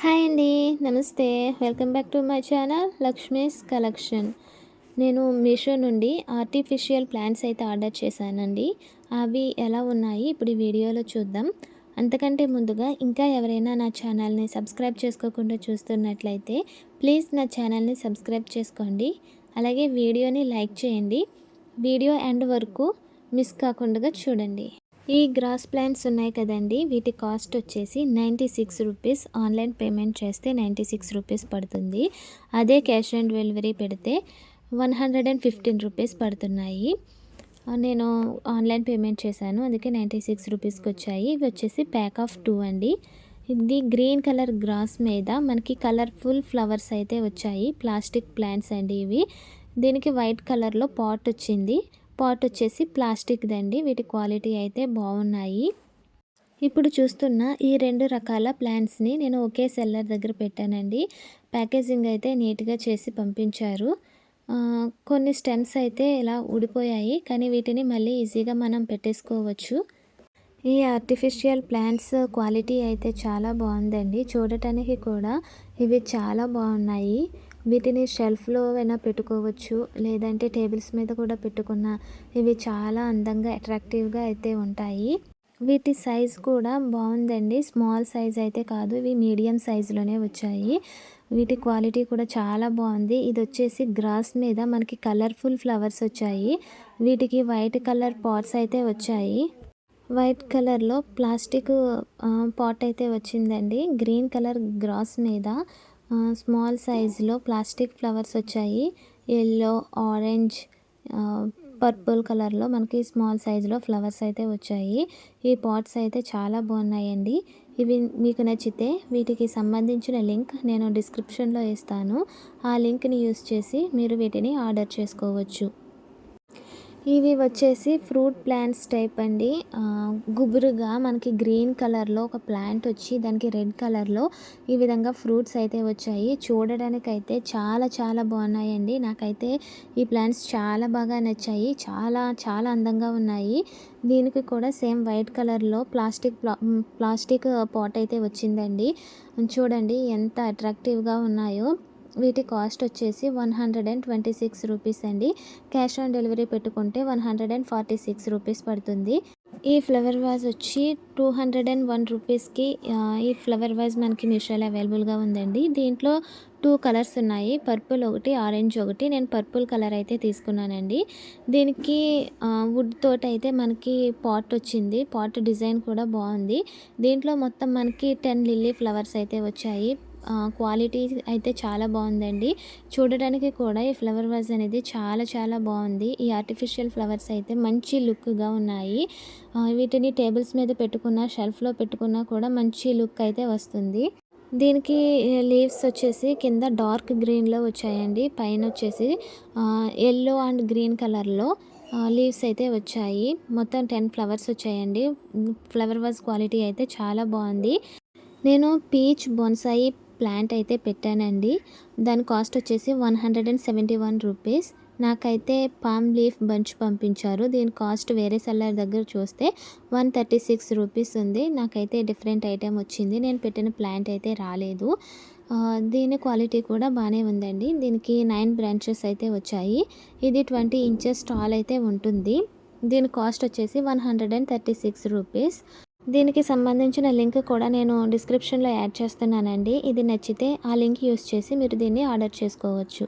Hi అండి. నమస్తే. Welcome back to my channel Lakshmi's collection. నేను మీషో నుండి ఆర్టిఫిషియల్ ప్లాంట్స్ అయితే ఆర్డర్ చేశానండి. అవి ఎలా ఉన్నాయి ఇప్పుడు ఈ వీడియోలో చూద్దాం. అంతకంటే ముందుగా ఇంకా ఎవరైనా నా ఛానల్ని సబ్స్క్రైబ్ చేసుకోకుండా చూస్తున్నట్లయితే ప్లీజ్ నా ఛానల్ని సబ్స్క్రైబ్ చేసుకోండి. అలాగే వీడియోని లైక్ చేయండి. వీడియో ఎండ్ వరకు మిస్ కాకుండా చూడండి. ఈ గ్రాస్ ప్లాంట్స్ ఉన్నాయి కదండి, వీటి కాస్ట్ వచ్చేసి 96 రూపీస్. ఆన్లైన్ పేమెంట్ చేస్తే 96 రూపీస్ పడుతుంది. అదే క్యాష్ ఆన్ డెలివరీ పెడితే 115 రూపీస్ పడుతున్నాయి. నేను ఆన్లైన్ పేమెంట్ చేశాను, అందుకే 96 రూపీస్కి వచ్చాయి. ఇవి వచ్చేసి ప్యాక్ ఆఫ్ 2 అండి. ఇది గ్రీన్ కలర్ గ్రాస్ మీద మనకి కలర్ఫుల్ ఫ్లవర్స్ అయితే వచ్చాయి. ప్లాస్టిక్ ప్లాంట్స్ అండి ఇవి. దీనికి వైట్ కలర్లో పాట్ వచ్చింది. పాట్ వచ్చేసి ప్లాస్టిక్ దండి. వీటి క్వాలిటీ అయితే బాగున్నాయి. ఇప్పుడు చూస్తున్న ఈ 2 రకాల ప్లాంట్స్ని నేను ఒకే సెల్లర్ దగ్గర పెట్టానండి. ప్యాకేజింగ్ అయితే నీట్గా చేసి పంపించారు. కొన్ని స్టెమ్స్ అయితే ఇలా ఊడిపోయాయి, కానీ వీటిని మళ్ళీ ఈజీగా మనం పెట్టేసుకోవచ్చు. ఈ ఆర్టిఫిషియల్ ప్లాంట్స్ క్వాలిటీ అయితే చాలా బాగుందండి. చూడటానికి కూడా ఇవి చాలా బాగున్నాయి. వీటిని షెల్ఫ్లో అయినా పెట్టుకోవచ్చు, లేదంటే టేబుల్స్ మీద కూడా పెట్టుకున్న ఇవి చాలా అందంగా అట్రాక్టివ్గా అయితే ఉంటాయి. వీటి సైజ్ కూడా బాగుందండి. స్మాల్ సైజ్ అయితే కాదు, ఇవి మీడియం సైజులోనే వచ్చాయి. వీటి క్వాలిటీ కూడా చాలా బాగుంది. ఇది వచ్చేసి గ్రాస్ మీద మనకి కలర్ఫుల్ ఫ్లవర్స్ వచ్చాయి. వీటికి వైట్ కలర్ పాట్స్ అయితే వచ్చాయి. వైట్ కలర్లో ప్లాస్టిక్ పాట్ అయితే వచ్చిందండి. గ్రీన్ కలర్ గ్రాస్ మీద స్మాల్ సైజులో ప్లాస్టిక్ ఫ్లవర్స్ వచ్చాయి. ఎల్లో, ఆరెంజ్, పర్పుల్ కలర్లో మనకి స్మాల్ సైజులో ఫ్లవర్స్ అయితే వచ్చాయి. ఈ పాట్స్ అయితే చాలా బాగున్నాయండి. ఇవి మీకు నచ్చితే వీటికి సంబంధించిన లింక్ నేను డిస్క్రిప్షన్లో ఇస్తాను. ఆ లింక్ని యూస్ చేసి మీరు వీటిని ఆర్డర్ చేసుకోవచ్చు. ఇవి వచ్చేసి ఫ్రూట్ ప్లాంట్స్ టైప్ అండి. గుబురుగా మనకి గ్రీన్ కలర్లో ఒక ప్లాంట్ వచ్చి దానికి రెడ్ కలర్లో ఈ విధంగా ఫ్రూట్స్ అయితే వచ్చాయి. చూడడానికి అయితే చాలా చాలా బాగున్నాయండి. నాకైతే ఈ ప్లాంట్స్ చాలా బాగా నచ్చాయి. చాలా చాలా అందంగా ఉన్నాయి. దీనికి కూడా సేమ్ వైట్ కలర్లో ప్లాస్టిక్ పాట్ అయితే వచ్చిందండి. చూడండి ఎంత అట్రాక్టివ్గా ఉన్నాయో. వీటి కాస్ట్ వచ్చేసి 126 రూపీస్ అండి. క్యాష్ ఆన్ డెలివరీ పెట్టుకుంటే 146 రూపీస్ పడుతుంది. ఈ ఫ్లవర్ వాజ్ వచ్చి 201 రూపీస్కి ఈ ఫ్లవర్ వాజ్ మనకి మీషోలో అవైలబుల్గా ఉందండి. దీంట్లో 2 కలర్స్ ఉన్నాయి, పర్పుల్ ఒకటి, ఆరెంజ్ ఒకటి. నేను పర్పుల్ కలర్ అయితే తీసుకున్నానండి. దీనికి వుడ్ తోటి అయితే మనకి పాట్ వచ్చింది. పాట్ డిజైన్ కూడా బాగుంది. దీంట్లో మొత్తం మనకి 10 లిల్లీ ఫ్లవర్స్ అయితే వచ్చాయి. క్వాలిటీ అయితే చాలా బాగుందండి. చూడడానికి కూడా ఈ ఫ్లవర్ వాజ్ అనేది చాలా చాలా బాగుంది. ఈ ఆర్టిఫిషియల్ ఫ్లవర్స్ అయితే మంచి లుక్గా ఉన్నాయి. వీటిని టేబుల్స్ మీద పెట్టుకున్న, షెల్ఫ్లో పెట్టుకున్నా కూడా మంచి లుక్ అయితే వస్తుంది. దీనికి లీవ్స్ వచ్చేసి కింద డార్క్ గ్రీన్లో వచ్చాయండి. పైన వచ్చేసి ఎల్లో అండ్ గ్రీన్ కలర్లో లీవ్స్ అయితే వచ్చాయి. మొత్తం 10 ఫ్లవర్స్ వచ్చాయండి. ఫ్లవర్ వాజ్ క్వాలిటీ అయితే చాలా బాగుంది. నేను పీచ్ బోన్సాయి ప్లాంట్ అయితే పెట్టానండి. దాని కాస్ట్ వచ్చేసి 171 రూపీస్. నాకైతే పామ్ లీఫ్ బంచ్ పంపించారు. దీని కాస్ట్ వేరే సెల్లర్ దగ్గర చూస్తే 136 రూపీస్ ఉంది. నాకైతే డిఫరెంట్ ఐటెం వచ్చింది. నేను పెట్టిన ప్లాంట్ అయితే రాలేదు. దీని క్వాలిటీ కూడా బాగానే ఉందండి. దీనికి 9 బ్రాంచెస్ అయితే వచ్చాయి. ఇది 20 ఇంచెస్ టాల్ అయితే ఉంటుంది. దీని కాస్ట్ వచ్చేసి 136 రూపీస్. దీనికి సంబంధించిన లింక్ కూడా నేను డిస్క్రిప్షన్లో యాడ్ చేస్తున్నానండి. ఇది నచ్చితే ఆ లింక్ యూస్ చేసి మీరు దీన్ని ఆర్డర్ చేసుకోవచ్చు.